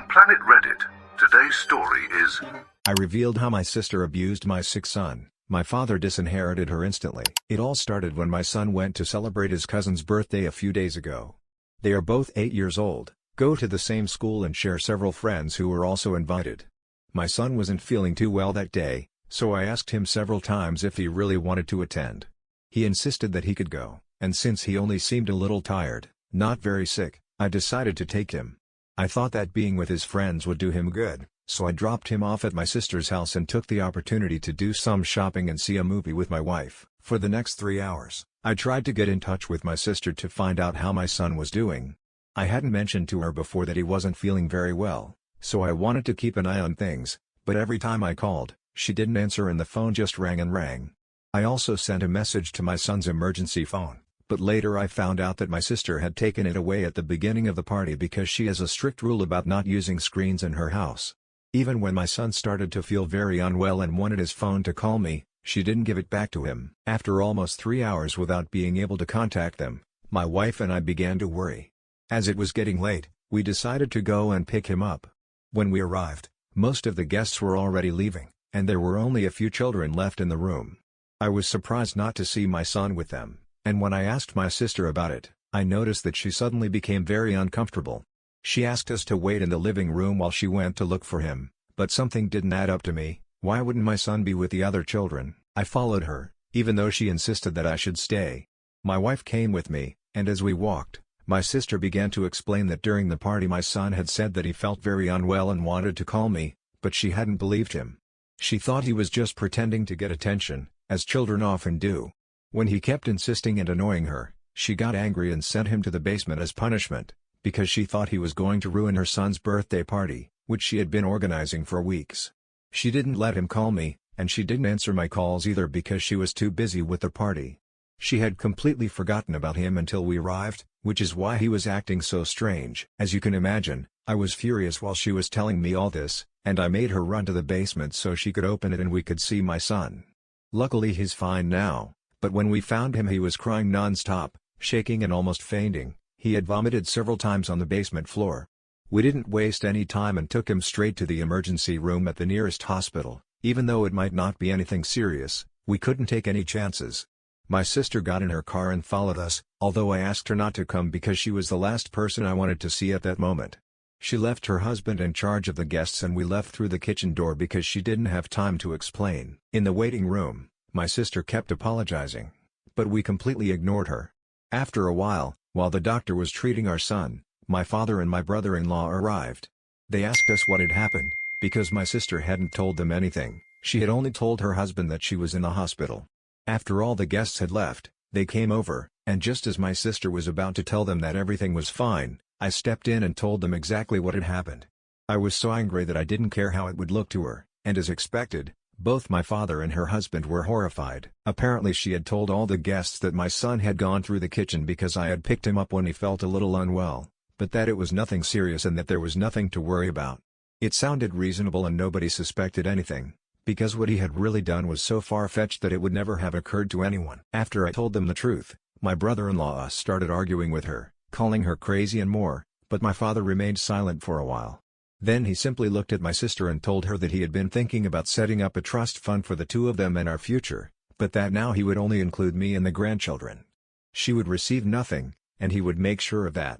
Planet Reddit. Today's story is... I revealed how my sister abused my sick son. My father disinherited her instantly. It all started when my son went to celebrate his cousin's birthday a few days ago. They are both 8 years old, go to the same school and share several friends who were also invited. My son wasn't feeling too well that day, so I asked him several times if he really wanted to attend. He insisted that he could go, and since he only seemed a little tired, not very sick, I decided to take him. I thought that being with his friends would do him good, so I dropped him off at my sister's house and took the opportunity to do some shopping and see a movie with my wife. For the next 3 hours, I tried to get in touch with my sister to find out how my son was doing. I hadn't mentioned to her before that he wasn't feeling very well, so I wanted to keep an eye on things, but every time I called, she didn't answer and the phone just rang and rang. I also sent a message to my son's emergency phone, but later I found out that my sister had taken it away at the beginning of the party because she has a strict rule about not using screens in her house. Even when my son started to feel very unwell and wanted his phone to call me, she didn't give it back to him. After almost 3 hours without being able to contact them, my wife and I began to worry. As it was getting late, we decided to go and pick him up. When we arrived, most of the guests were already leaving, and there were only a few children left in the room. I was surprised not to see my son with them, and when I asked my sister about it, I noticed that she suddenly became very uncomfortable. She asked us to wait in the living room while she went to look for him, but something didn't add up to me. Why wouldn't my son be with the other children? I followed her, even though she insisted that I should stay. My wife came with me, and as we walked, my sister began to explain that during the party my son had said that he felt very unwell and wanted to call me, but she hadn't believed him. She thought he was just pretending to get attention, as children often do. When he kept insisting and annoying her, she got angry and sent him to the basement as punishment, because she thought he was going to ruin her son's birthday party, which she had been organizing for weeks. She didn't let him call me, and she didn't answer my calls either because she was too busy with the party. She had completely forgotten about him until we arrived, which is why he was acting so strange. As you can imagine, I was furious while she was telling me all this, and I made her run to the basement so she could open it and we could see my son. Luckily he's fine now, but when we found him he was crying non-stop, shaking and almost fainting. He had vomited several times on the basement floor. We didn't waste any time and took him straight to the emergency room at the nearest hospital. Even though it might not be anything serious, we couldn't take any chances. My sister got in her car and followed us, although I asked her not to come because she was the last person I wanted to see at that moment. She left her husband in charge of the guests and we left through the kitchen door because she didn't have time to explain. In the waiting room, my sister kept apologizing, but we completely ignored her. After a while the doctor was treating our son, my father and my brother-in-law arrived. They asked us what had happened, because my sister hadn't told them anything. She had only told her husband that she was in the hospital. After all the guests had left, they came over, and just as my sister was about to tell them that everything was fine, I stepped in and told them exactly what had happened. I was so angry that I didn't care how it would look to her, and as expected, both my father and her husband were horrified. Apparently she had told all the guests that my son had gone through the kitchen because I had picked him up when he felt a little unwell, but that it was nothing serious and that there was nothing to worry about. It sounded reasonable and nobody suspected anything, because what he had really done was so far-fetched that it would never have occurred to anyone. After I told them the truth, my brother-in-law started arguing with her, calling her crazy and more, but my father remained silent for a while. Then he simply looked at my sister and told her that he had been thinking about setting up a trust fund for the two of them and our future, but that now he would only include me and the grandchildren. She would receive nothing, and he would make sure of that.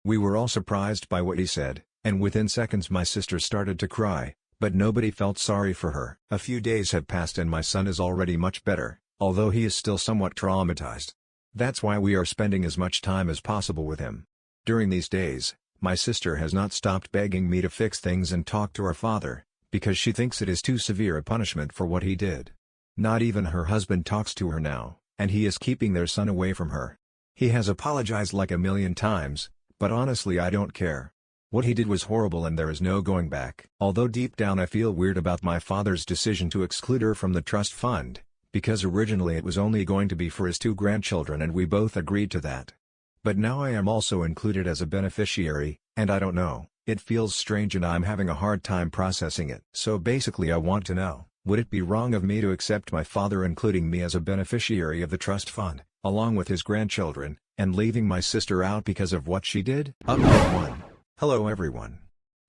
We were all surprised by what he said, and within seconds my sister started to cry, but nobody felt sorry for her. A few days have passed and my son is already much better, although he is still somewhat traumatized. That's why we are spending as much time as possible with him. During these days, my sister has not stopped begging me to fix things and talk to our father, because she thinks it is too severe a punishment for what he did. Not even her husband talks to her now, and he is keeping their son away from her. He has apologized like a million times, but honestly I don't care. What he did was horrible and there is no going back. Although deep down I feel weird about my father's decision to exclude her from the trust fund, because originally it was only going to be for his two grandchildren and we both agreed to that. But now I am also included as a beneficiary, and I don't know, it feels strange and I'm having a hard time processing it. So basically I want to know, would it be wrong of me to accept my father including me as a beneficiary of the trust fund, along with his grandchildren, and leaving my sister out because of what she did? Update 1. Hello everyone.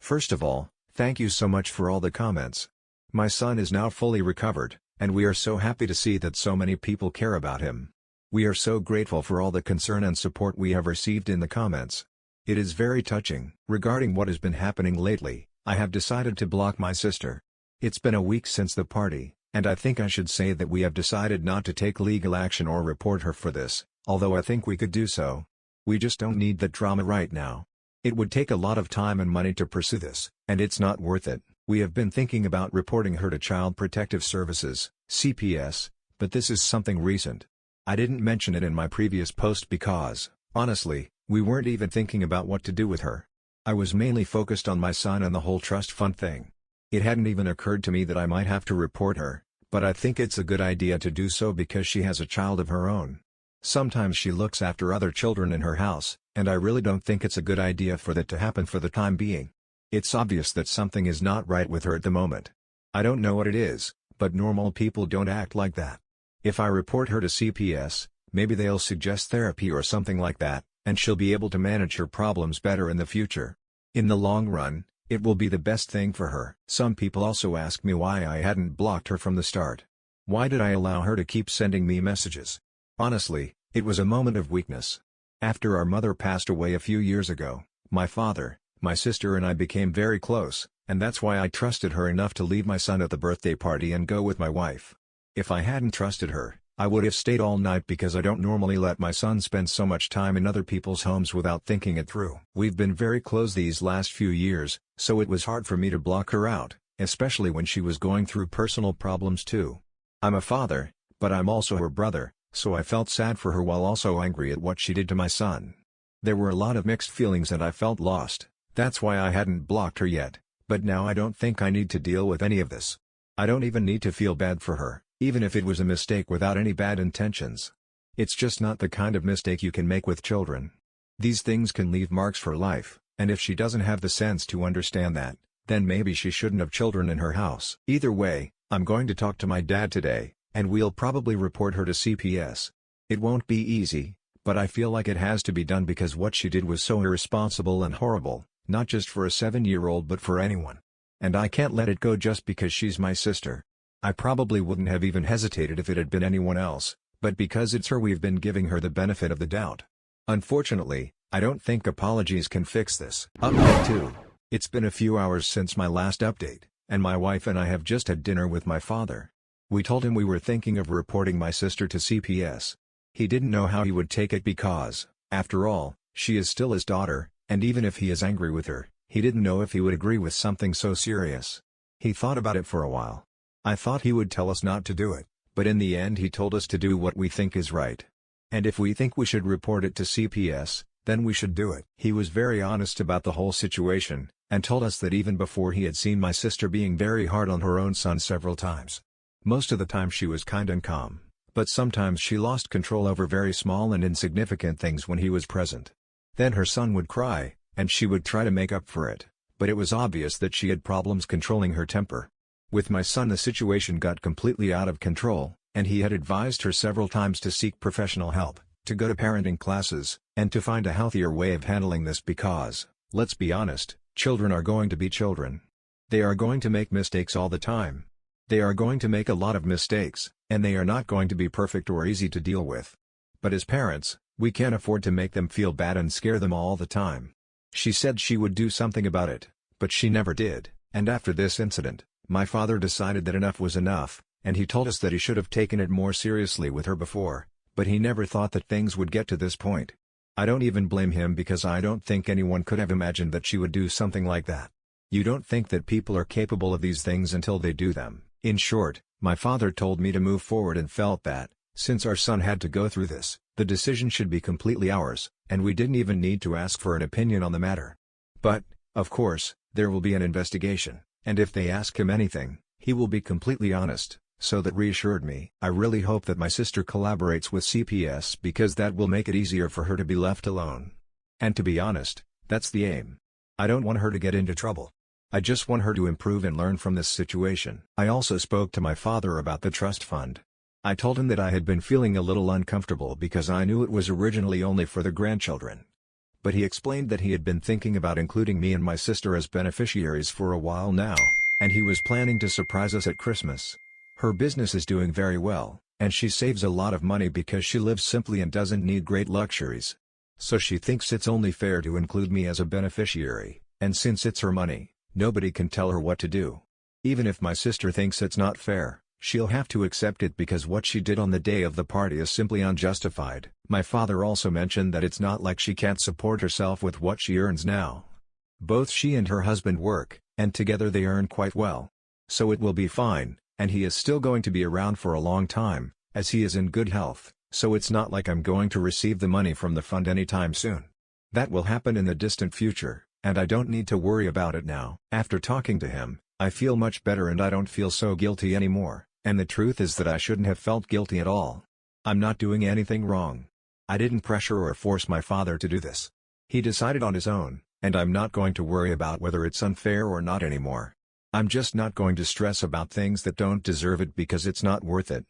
First of all, thank you so much for all the comments. My son is now fully recovered, and we are so happy to see that so many people care about him. We are so grateful for all the concern and support we have received in the comments. It is very touching. Regarding what has been happening lately, I have decided to block my sister. It's been a week since the party, and I think I should say that we have decided not to take legal action or report her for this, although I think we could do so. We just don't need that drama right now. It would take a lot of time and money to pursue this, and it's not worth it. We have been thinking about reporting her to Child Protective Services, CPS, but this is something recent. I didn't mention it in my previous post because, honestly, we weren't even thinking about what to do with her. I was mainly focused on my son and the whole trust fund thing. It hadn't even occurred to me that I might have to report her, but I think it's a good idea to do so because she has a child of her own. Sometimes she looks after other children in her house, and I really don't think it's a good idea for that to happen for the time being. It's obvious that something is not right with her at the moment. I don't know what it is, but normal people don't act like that. If I report her to CPS, maybe they'll suggest therapy or something like that, and she'll be able to manage her problems better in the future. In the long run, it will be the best thing for her. Some people also ask me why I hadn't blocked her from the start. Why did I allow her to keep sending me messages? Honestly, it was a moment of weakness. After our mother passed away a few years ago, my father, my sister and I became very close, and that's why I trusted her enough to leave my son at the birthday party and go with my wife. If I hadn't trusted her, I would have stayed all night because I don't normally let my son spend so much time in other people's homes without thinking it through. We've been very close these last few years, so it was hard for me to block her out, especially when she was going through personal problems too. I'm a father, but I'm also her brother, so I felt sad for her while also angry at what she did to my son. There were a lot of mixed feelings and I felt lost. That's why I hadn't blocked her yet, but now I don't think I need to deal with any of this. I don't even need to feel bad for her, even if it was a mistake without any bad intentions. It's just not the kind of mistake you can make with children. These things can leave marks for life, and if she doesn't have the sense to understand that, then maybe she shouldn't have children in her house. Either way, I'm going to talk to my dad today, and we'll probably report her to CPS. It won't be easy, but I feel like it has to be done because what she did was so irresponsible and horrible, not just for a 7-year-old but for anyone. And I can't let it go just because she's my sister. I probably wouldn't have even hesitated if it had been anyone else, but because it's her we've been giving her the benefit of the doubt. Unfortunately, I don't think apologies can fix this. Update 2. It's been a few hours since my last update, and my wife and I have just had dinner with my father. We told him we were thinking of reporting my sister to CPS. He didn't know how he would take it because, after all, she is still his daughter, and even if he is angry with her, he didn't know if he would agree with something so serious. He thought about it for a while. I thought he would tell us not to do it, but in the end he told us to do what we think is right. And if we think we should report it to CPS, then we should do it. He was very honest about the whole situation, and told us that even before he had seen my sister being very hard on her own son several times. Most of the time she was kind and calm, but sometimes she lost control over very small and insignificant things when he was present. Then her son would cry, and she would try to make up for it, but it was obvious that she had problems controlling her temper. With my son the situation got completely out of control, and he had advised her several times to seek professional help, to go to parenting classes, and to find a healthier way of handling this because, let's be honest, children are going to be children. They are going to make mistakes all the time. They are going to make a lot of mistakes, and they are not going to be perfect or easy to deal with. But as parents, we can't afford to make them feel bad and scare them all the time. She said she would do something about it, but she never did, and after this incident, my father decided that enough was enough, and he told us that he should have taken it more seriously with her before, but he never thought that things would get to this point. I don't even blame him because I don't think anyone could have imagined that she would do something like that. You don't think that people are capable of these things until they do them. In short, my father told me to move forward and felt that, since our son had to go through this, the decision should be completely ours, and we didn't even need to ask for an opinion on the matter. But, of course, there will be an investigation, and if they ask him anything, he will be completely honest, so that reassured me. I really hope that my sister collaborates with CPS because that will make it easier for her to be left alone. And to be honest, that's the aim. I don't want her to get into trouble. I just want her to improve and learn from this situation. I also spoke to my father about the trust fund. I told him that I had been feeling a little uncomfortable because I knew it was originally only for the grandchildren. but he explained that he had been thinking about including me and my sister as beneficiaries for a while now, and he was planning to surprise us at Christmas. Her business is doing very well, and she saves a lot of money because she lives simply and doesn't need great luxuries. So she thinks it's only fair to include me as a beneficiary, and since it's her money, nobody can tell her what to do. Even if my sister thinks it's not fair, she'll have to accept it because what she did on the day of the party is simply unjustified. My father also mentioned that it's not like she can't support herself with what she earns now. Both she and her husband work, and together they earn quite well. So it will be fine, and he is still going to be around for a long time, as he is in good health, so it's not like I'm going to receive the money from the fund anytime soon. That will happen in the distant future, and I don't need to worry about it now. After talking to him, I feel much better and I don't feel so guilty anymore. And the truth is that I shouldn't have felt guilty at all. I'm not doing anything wrong. I didn't pressure or force my father to do this. He decided on his own, and I'm not going to worry about whether it's unfair or not anymore. I'm just not going to stress about things that don't deserve it because it's not worth it.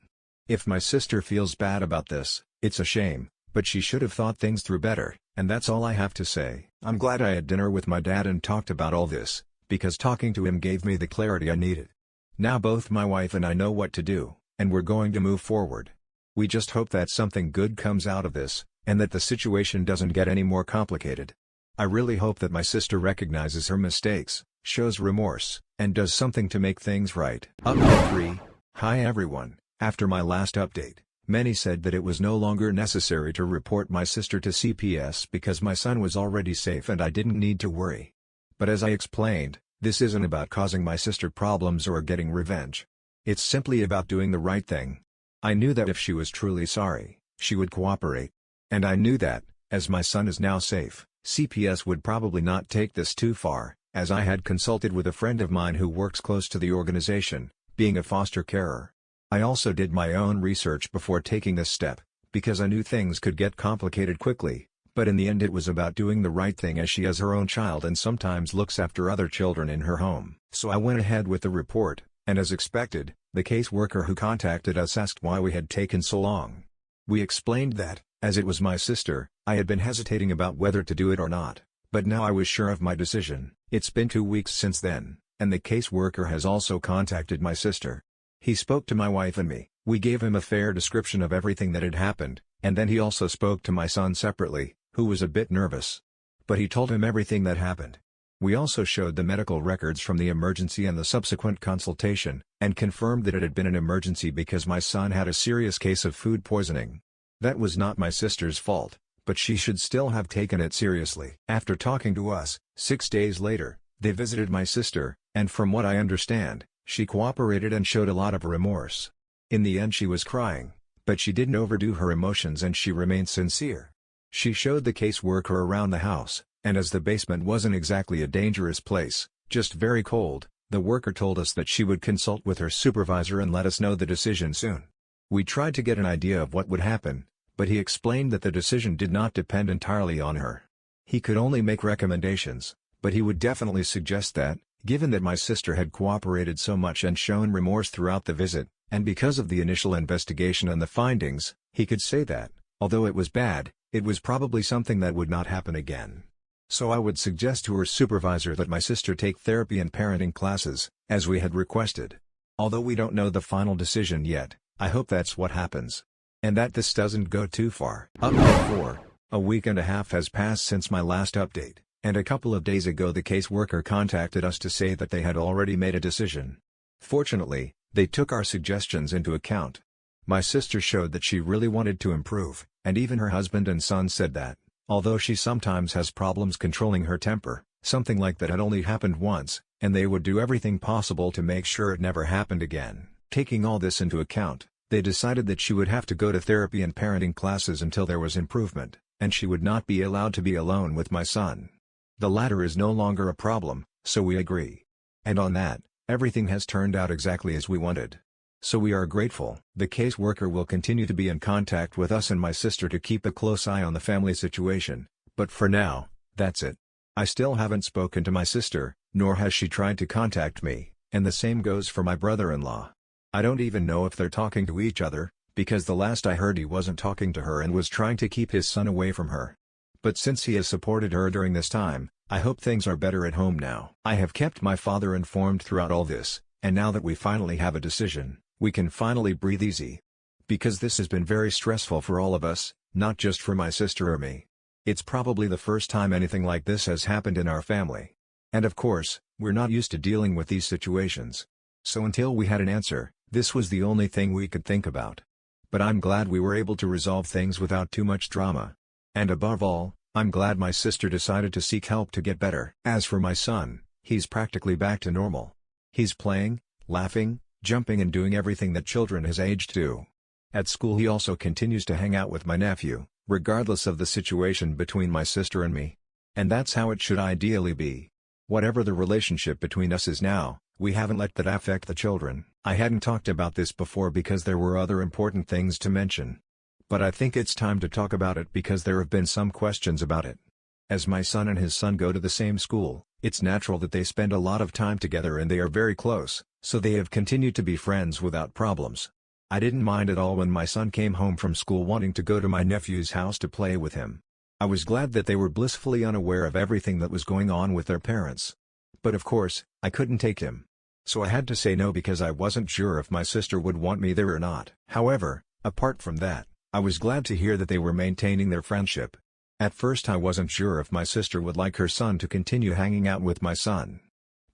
If my sister feels bad about this, it's a shame, but she should have thought things through better, and that's all I have to say. I'm glad I had dinner with my dad and talked about all this, because talking to him gave me the clarity I needed. Now both my wife and I know what to do, and we're going to move forward. We just hope that something good comes out of this, and that the situation doesn't get any more complicated. I really hope that my sister recognizes her mistakes, shows remorse, and does something to make things right. Update 3. Hi everyone, after my last update, many said that it was no longer necessary to report my sister to CPS because my son was already safe and I didn't need to worry. But as I explained, this isn't about causing my sister problems or getting revenge. It's simply about doing the right thing. I knew that if she was truly sorry, she would cooperate. And I knew that, as my son is now safe, CPS would probably not take this too far, as I had consulted with a friend of mine who works close to the organization, being a foster carer. I also did my own research before taking this step, because I knew things could get complicated quickly. But in the end it was about doing the right thing as she has her own child and sometimes looks after other children in her home. So I went ahead with the report, and as expected, the caseworker who contacted us asked why we had taken so long. We explained that, as it was my sister, I had been hesitating about whether to do it or not, but now I was sure of my decision. It's been 2 weeks since then, and the caseworker has also contacted my sister. He spoke to my wife and me, we gave him a fair description of everything that had happened, and then he also spoke to my son separately, who was a bit nervous. But he told him everything that happened. We also showed the medical records from the emergency and the subsequent consultation, and confirmed that it had been an emergency because my son had a serious case of food poisoning. That was not my sister's fault, but she should still have taken it seriously. After talking to us, 6 days later, they visited my sister, and from what I understand, she cooperated and showed a lot of remorse. In the end she was crying, but she didn't overdo her emotions and she remained sincere. She showed the caseworker around the house, and as the basement wasn't exactly a dangerous place, just very cold, the worker told us that she would consult with her supervisor and let us know the decision soon. We tried to get an idea of what would happen, but he explained that the decision did not depend entirely on her. He could only make recommendations, but he would definitely suggest that, given that my sister had cooperated so much and shown remorse throughout the visit, and because of the initial investigation and the findings, he could say that, although it was bad, it was probably something that would not happen again. So I would suggest to her supervisor that my sister take therapy and parenting classes, as we had requested. Although we don't know the final decision yet, I hope that's what happens. And that this doesn't go too far. Update 4. A week and a half has passed since my last update, and a couple of days ago the caseworker contacted us to say that they had already made a decision. Fortunately, they took our suggestions into account. My sister showed that she really wanted to improve, and even her husband and son said that, although she sometimes has problems controlling her temper, something like that had only happened once, and they would do everything possible to make sure it never happened again. Taking all this into account, they decided that she would have to go to therapy and parenting classes until there was improvement, and she would not be allowed to be alone with my son. The latter is no longer a problem, so we agree. And on that, everything has turned out exactly as we wanted. So we are grateful. The caseworker will continue to be in contact with us and my sister to keep a close eye on the family situation, but for now, that's it. I still haven't spoken to my sister, nor has she tried to contact me, and the same goes for my brother-in-law. I don't even know if they're talking to each other, because the last I heard he wasn't talking to her and was trying to keep his son away from her. But since he has supported her during this time, I hope things are better at home now. I have kept my father informed throughout all this, and now that we finally have a decision, we can finally breathe easy. Because this has been very stressful for all of us, not just for my sister or me. It's probably the first time anything like this has happened in our family. And of course, we're not used to dealing with these situations. So until we had an answer, this was the only thing we could think about. But I'm glad we were able to resolve things without too much drama. And above all, I'm glad my sister decided to seek help to get better. As for my son, he's practically back to normal. He's playing, laughing, jumping and doing everything that children his age do. At school he also continues to hang out with my nephew, regardless of the situation between my sister and me. And that's how it should ideally be. Whatever the relationship between us is now, we haven't let that affect the children. I hadn't talked about this before because there were other important things to mention. But I think it's time to talk about it because there have been some questions about it. As my son and his son go to the same school, it's natural that they spend a lot of time together and they are very close, so they have continued to be friends without problems. I didn't mind at all when my son came home from school wanting to go to my nephew's house to play with him. I was glad that they were blissfully unaware of everything that was going on with their parents. But of course, I couldn't take him. So I had to say no because I wasn't sure if my sister would want me there or not. However, apart from that, I was glad to hear that they were maintaining their friendship. At first I wasn't sure if my sister would like her son to continue hanging out with my son.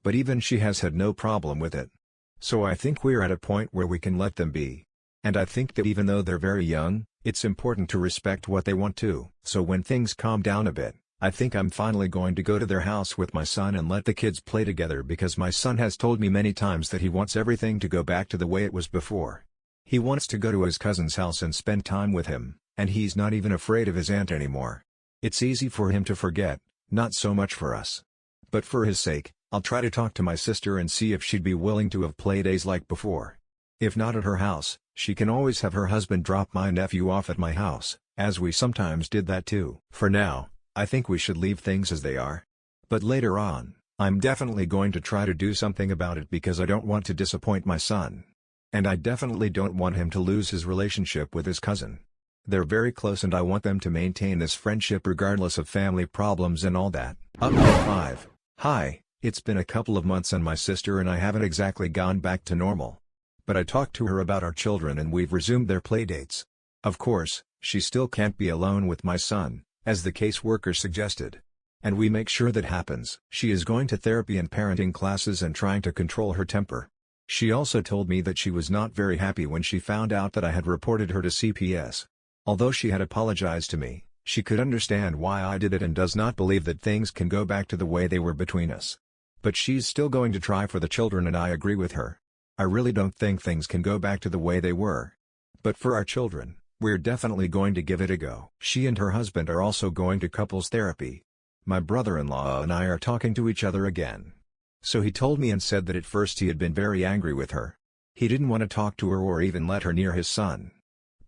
But even she has had no problem with it. So I think we're at a point where we can let them be. And I think that even though they're very young, it's important to respect what they want to. So when things calm down a bit, I think I'm finally going to go to their house with my son and let the kids play together because my son has told me many times that he wants everything to go back to the way it was before. He wants to go to his cousin's house and spend time with him, and he's not even afraid of his aunt anymore. It's easy for him to forget, not so much for us. But for his sake, I'll try to talk to my sister and see if she'd be willing to have play days like before. If not at her house, she can always have her husband drop my nephew off at my house, as we sometimes did that too. For now, I think we should leave things as they are. But later on, I'm definitely going to try to do something about it because I don't want to disappoint my son. And I definitely don't want him to lose his relationship with his cousin. They're very close and I want them to maintain this friendship regardless of family problems and all that. Update 5. Hi, it's been a couple of months and my sister and I haven't exactly gone back to normal. But I talked to her about our children and we've resumed their playdates. Of course, she still can't be alone with my son, as the caseworker suggested. And we make sure that happens. She is going to therapy and parenting classes and trying to control her temper. She also told me that she was not very happy when she found out that I had reported her to CPS. Although she had apologized to me, she could understand why I did it and does not believe that things can go back to the way they were between us. But she's still going to try for the children and I agree with her. I really don't think things can go back to the way they were. But for our children, we're definitely going to give it a go. She and her husband are also going to couples therapy. My brother-in-law and I are talking to each other again. So he told me and said that at first he had been very angry with her. He didn't want to talk to her or even let her near his son.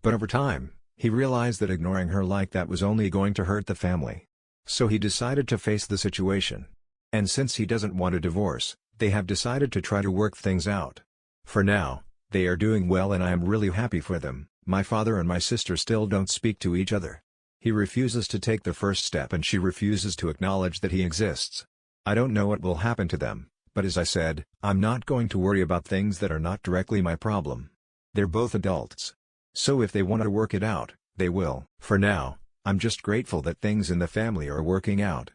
But over time, he realized that ignoring her like that was only going to hurt the family. So he decided to face the situation. And since he doesn't want a divorce, they have decided to try to work things out. For now, they are doing well and I am really happy for them. My father and my sister still don't speak to each other. He refuses to take the first step and she refuses to acknowledge that he exists. I don't know what will happen to them, but as I said, I'm not going to worry about things that are not directly my problem. They're both adults. So if they want to work it out, they will. For now, I'm just grateful that things in the family are working out.